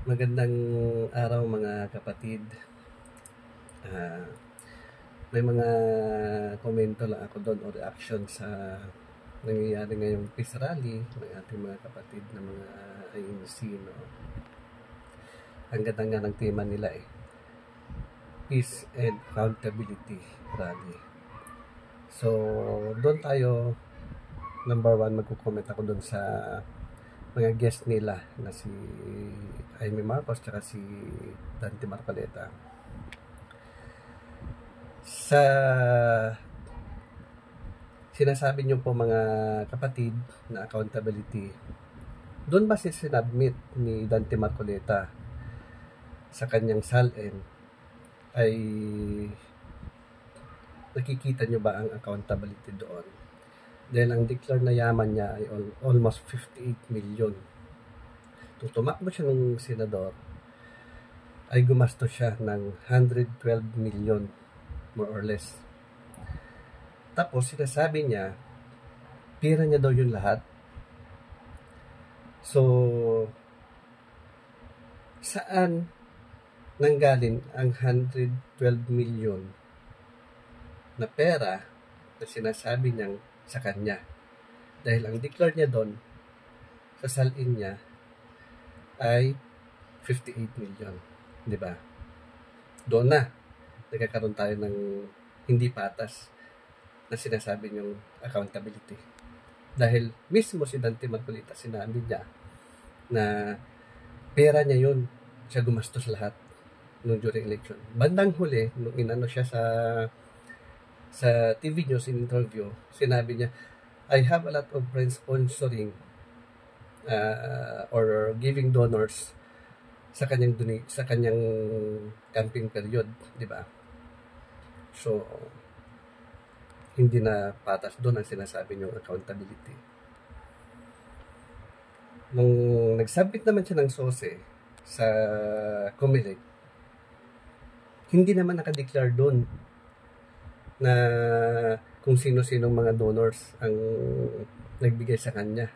Magandang araw mga kapatid. Ah, may mga komento lang ako doon o reaction sa nangyayari ngayong peace rally ng ating mga kapatid na mga INC. No? Ang ganda nga ng tema nila Peace and Accountability Rally. So, doon tayo, number one, magkukomment ako doon sa mga guest nila na si Amy Marcos at si Dante Marcoleta. Sa sinasabi niyo po mga kapatid na accountability, doon ba sinabmit ni Dante Marcoleta sa kanyang SALN ay nakikita niyo ba ang accountability doon? Dahil ang declare na yaman niya ay almost 58 million. Kung tumakbo siya ng senador, ay gumastos siya ng 112 million, more or less. Tapos, sinasabi niya, pira niya daw yun lahat. So, saan nanggaling ang 112 million na pera na sinasabi niyang sa kanya? Dahil ang declare niya doon, sa salin niya, ay 58 million. Diba? Doon na, nagkakaroon tayo ng hindi patas na sinasabi niyong accountability. Dahil mismo si Dante Marcoleta, sinabi niya na pera niya yun, siya gumastos lahat nung during election. Bandang huli, nung inano siya sa TV News in interview, sinabi niya, I have a lot of friends sponsoring or giving donors sa kanyang campaign period, di ba? So, hindi na patas doon ang sinasabi niyong accountability. Nung nagsubmit naman siya ng SOSE sa COMELEC, hindi naman nakadeclare doon na kung sino-sinong mga donors ang nagbigay sa kanya.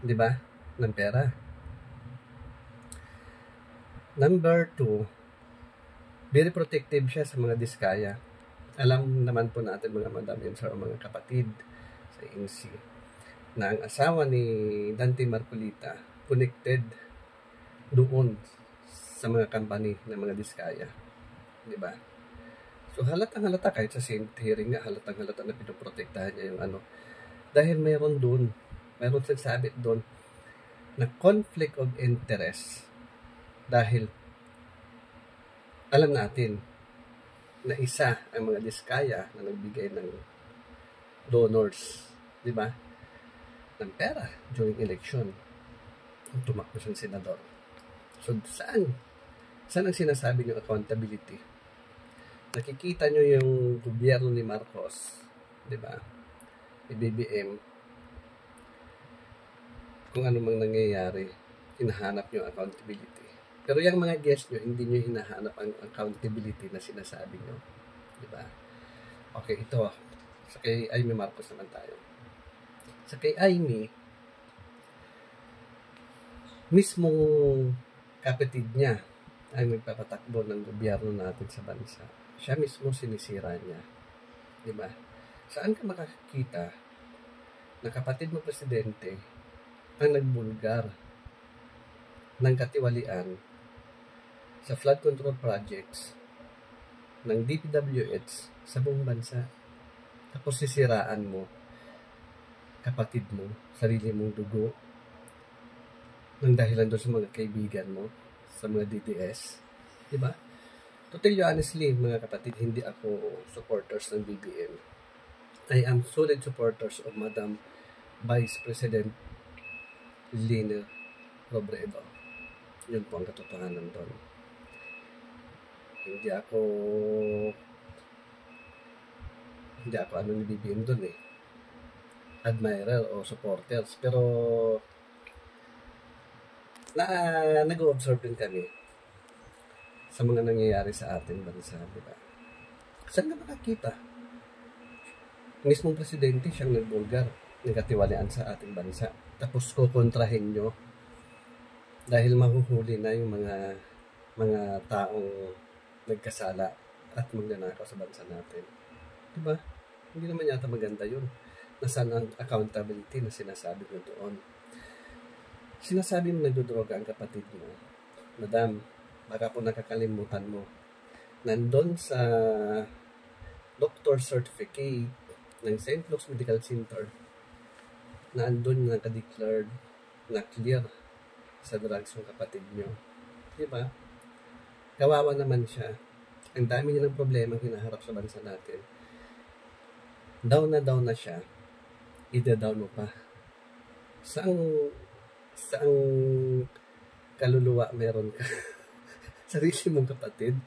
Di ba? Ng pera. Number 2, very protective siya sa mga diskaya. Alam naman po natin mga madam and sir o mga kapatid sa INC na ang asawa ni Dante Marcoleta connected doon sa mga company ng mga diskaya. Di ba? So halatang halata kahit sa Senate hearing nga, halatang halata na pinoprotektahan niya yung ano. Dahil mayroon sagsabit doon na conflict of interest. Dahil alam natin na isa ang mga diskaya na nagbigay ng donors, di ba? Ng pera during election. Tumakbo siyang senador. So saan ang sinasabi niyo accountability? Nakikita niyo yung gobyerno ni Marcos, di ba? Ni BBM, kung ano mang nangyayari, hinahanap niyo accountability. Pero yung mga guests nyo, hindi nyo hinahanap ang accountability na sinasabi nyo. Diba? Okay, ito. Sa kay Amy Marcos naman tayo. Sa kay Amy, mismong kapatid niya ay nagpapatakbo ng gobyerno natin sa bansa. Siya mismo sinisira niya. Diba? Saan ka makakita na kapatid mo presidente ang nagbulgar ng katiwalian sa flood control projects ng DPWH sa buong bansa. Tapos sisiraan mo kapatid mo, sarili mong dugo, ng dahilan doon sa mga kaibigan mo, sa mga DDS. Diba? To tell you honestly, mga kapatid, hindi ako supporters ng BBM. I am solid supporters of Madam Vice President Lina Robredo. Yun po ang katotohanan doon. Hindi ako ni BBM doon admirer o supporters, pero nag-observe din kami sa mga nangyayari sa ating bansa, di ba? Saan ka makakita? Mismong presidente siyang nagbulgar, nagkatiwalian sa ating bansa. Tapos kukontrahin nyo dahil mahuhuli na yung mga taong nagkasala at magnanakaw sa bansa natin. Diba? Hindi naman yata maganda yun. Nasaan ang accountability na sinasabi mo doon? Sinasabi mo nagdodroga ang kapatid mo. Madam, baka po nakakalimutan mo. Nandun sa doctor certificate ng St. Luke's Medical Center, na andun nakadeclared na clear sa drugs ng kapatid nyo. Diba? Kawawa naman siya. Ang dami niya ng problema hinaharap sa bansa natin. Down na siya. Ida-down mo pa. Saang kaluluwa meron ka? Sarili mong kapatid.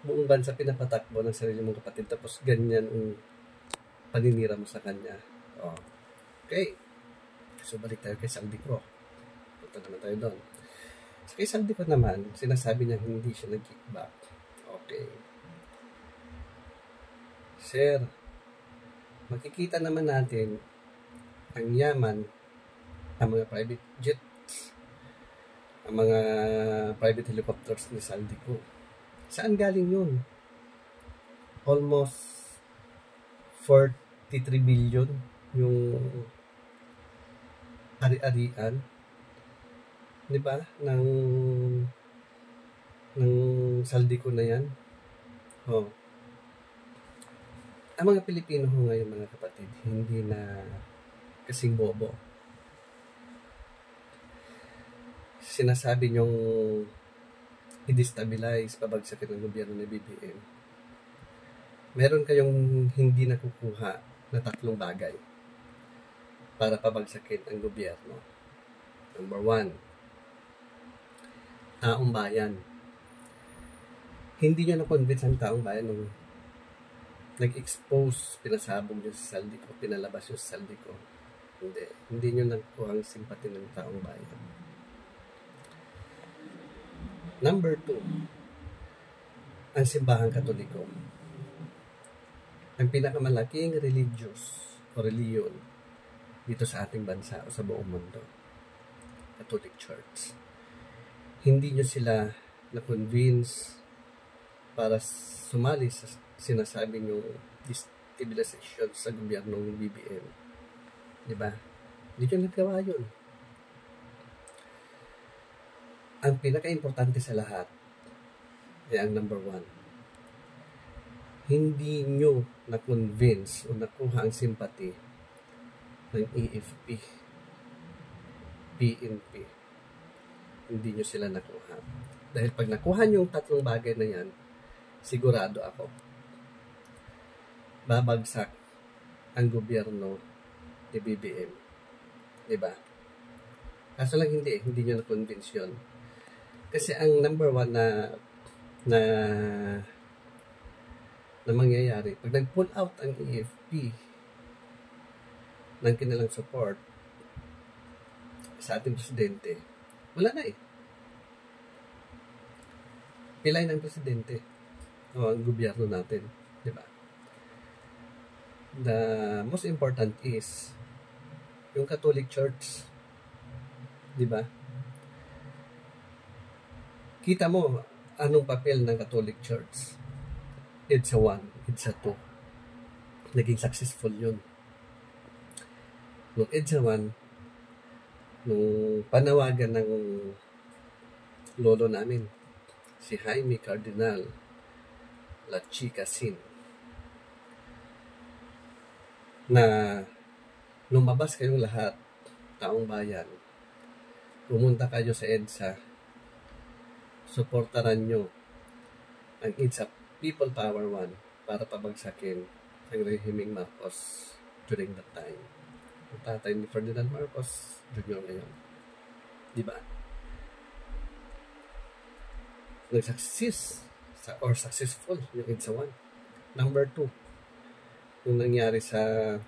Buong bansa pinapatakbo ng sarili mong kapatid. Tapos ganyan ang paninira mo sa kanya. Oh. Okay. So balik tayo kay Saldico. Punta naman tayo doon. So kay Saldico naman, sinasabi niya hindi siya nag-kickback. Okay. Sir, makikita naman natin ang yaman, ang mga private jets, ang mga private helicopters ni Saldico. Saan galing yun? Almost 43 billion yung ari-arian, di ba, ng Saldico na yan. Oh. Ang mga Pilipino ho ngayon, mga kapatid, hindi na kasing bobo. Sinasabi niyong i-destabilize, pabagsakin ng gobyerno ng BBM. Meron kayong hindi nakukuha na 3 bagay para pabagsakin ang gobyerno. Number 1, taong bayan. Hindi nyo na-convince ang taong bayan nung nag-expose, pinasabog nyo sa Saldico, pinalabas yung Saldico. Hindi nyo nakuha ang simpati ng taong bayan. Number 2, ang simbahang Katoliko. Ang pinakamalaking religious o reliyon dito sa ating bansa o sa buong mundo, Catholic Church. Hindi nyo sila na-convince para sumali sa sinasabing yung destabilization sa gobyernong BBM. Diba? Hindi nyo nagawa yun. Ang pinaka-importante sa lahat ay ang number 1. Hindi nyo na-convince o nakuha ang simpati ng AFP, PNP. Hindi nyo sila nakuha. Dahil pag nakuha nyo yung 3 bagay na yan, sigurado ako, babagsak ang gobyerno ni BBM. Diba? Kaso lang hindi nyo na-convince yun. Kasi ang number 1 na mangyayari, pag nag-pull out ang AFP ng kanilang support sa ating presidente, wala na eh. Pilay ng presidente o ang gobyerno natin. Diba? The most important is yung Catholic Church. Diba? Kita mo anong papel ng Catholic Church. EDSA 1, EDSA 2. Naging successful yun. Nung EDSA 1, nung panawagan ng lolo namin, si Jaime Cardinal La Chica Sin, na lumabas kayong lahat, taong bayan, pumunta kayo sa EDSA, suportaran nyo ang EDSA People Power 1 para pabagsakin ang rehimeng Marcos during that time. Ang tatay ni Ferdinand Marcos Jr. ngayon. Diba? Successful yung EDSA 1. Number 2, yung nangyari sa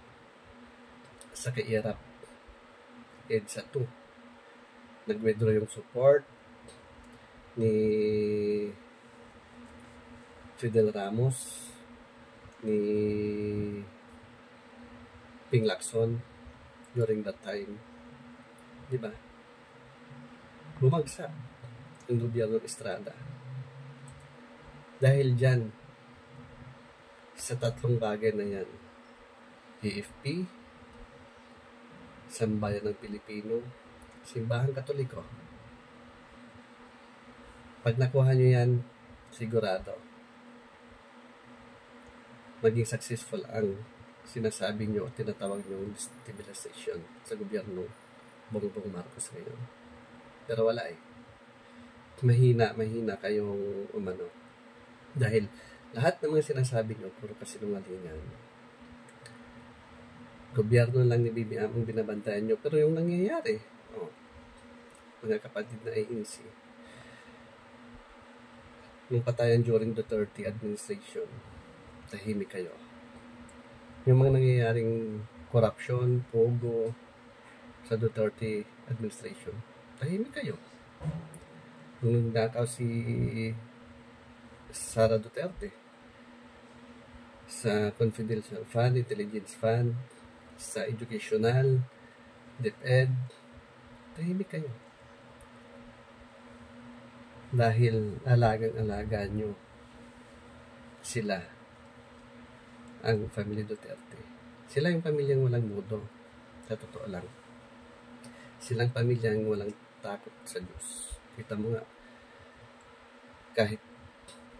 kairap, EDSA 2. Nag-withdraw yung support ni Fidel Ramos, ni Ping Lacson during that time. Diba? bumagsak ang gobyerno ng Estrada. Dahil dyan, sa tatlong bagay na yan, AFP, Sambayan ng Pilipino, Simbahang Katoliko. Pag nakuha nyo yan, sigurado, maging successful ang sinasabi nyo, tinatawag nyo destabilization sa gobyerno Bongbong Marcos ngayon. Pero wala eh. Mahina kayong umano. Dahil lahat ng mga sinasabi nyo, puro kasinungalingan. Gobyerno lang ni BBM ang binabantayan nyo. Pero yung nangyayari, mga kapatid na ANC, yung patayan during Duterte administration, tahimik kayo. Yung mga nangyayaring corruption, pogo, sa Duterte administration, tahimik kayo. Nung nakaw si Sara Duterte sa confidential fund, intelligence fund, sa educational, DepEd, tahimik kayo. Dahil alagang-alaga nyo sila, ang family Duterte. Sila yung pamilyang walang mudo, sa totoo lang. Silang pamilyang walang takot sa Diyos. Kita mo nga, kahit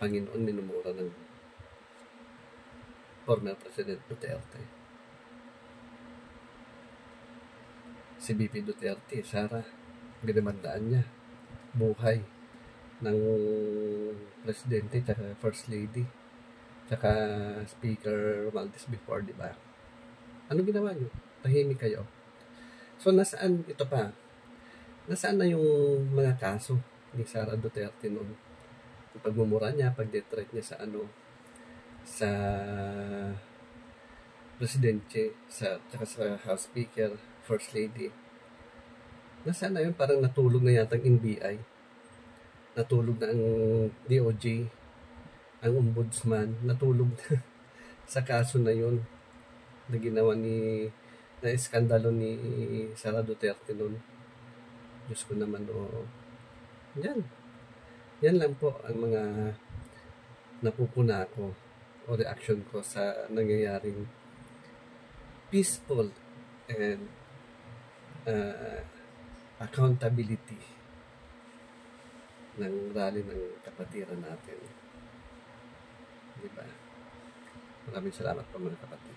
Panginoon minumura ng former President Duterte. Si BP Duterte, Sara, ginamandaan niya buhay ng presidente tsaka first lady tsaka speaker Romualdez before, di ba? Ano ginawa niyo? Tahimik kayo. So, nasaan ito pa? Nasaan na yung mga kaso ni Sara Duterte noon? Yung pagmumura niya, pag-detrate niya sa presidente, tsaka sa House Speaker, First Lady. Nasaan na yun? Parang natulog na yata ang NBI. Natulog na ang DOJ, ang ombudsman, natulog na sa kaso na yun na ginawa na iskandalo ni Sara Duterte noon. Diyos ko naman, yan lang po ang mga napupuna ko o reaction ko sa nangyayaring peaceful and accountability ng rally ng kapatiran natin. Diba? Maraming salamat po mga kapatid.